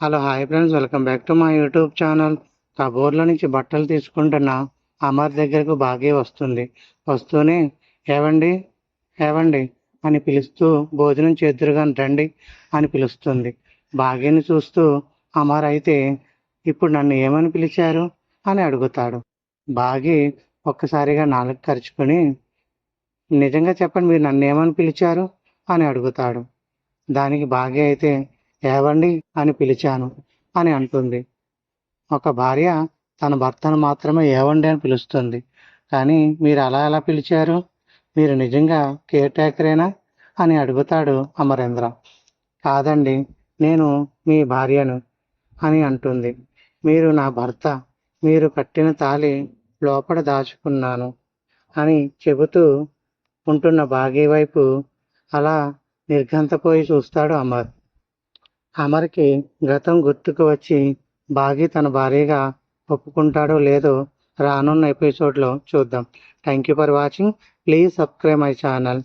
Hello hi friends, welcome back to my YouTube channel. కబోర్డ్లో నుంచి బట్టలు తీసుకుంటున్న అమర్ దగ్గరకు బాగా వస్తుంది. వస్తూనే ఏవండి ఏవండి అని పిలుస్తూ భోజనం చేద్దురుగా రండి అని పిలుస్తుంది. భాగ్యని చూస్తూ అమర్ అయితే ఇప్పుడు నన్ను ఏమని పిలిచారు అని అడుగుతాడు. బాగి ఒక్కసారిగా నాలుక ఖర్చుకొని నిజంగా చెప్పండి, మీరు నన్ను ఏమని పిలిచారు అని అడుగుతాడు. దానికి భాగ్య అయితే ఏవండి అని పిలిచాను అని అంటుంది. ఒక భార్య తన భర్తను మాత్రమే ఏవండి అని పిలుస్తుంది, కానీ మీరు అలా ఎలా పిలిచారు, మీరు నిజంగా కేర్ టేకరేనా అని అడుగుతాడు అమరేంద్ర. కాదండి, నేను మీ భార్యను అని అంటుంది. మీరు నా భర్త, మీరు కట్టిన తాళి లోపల దాచుకున్నాను అని చెబుతూ ఉంటున్న భాగ్య వైపు అలా నిర్ఘంతపోయి చూస్తాడు అమర్. అమర్కి గతం గుర్తుకు వచ్చి బాగి తన భార్యగా ఒప్పుకుంటాడో లేదో రానున్న ఎపిసోడ్లో చూద్దాం. Thank you for watching. Please subscribe my channel.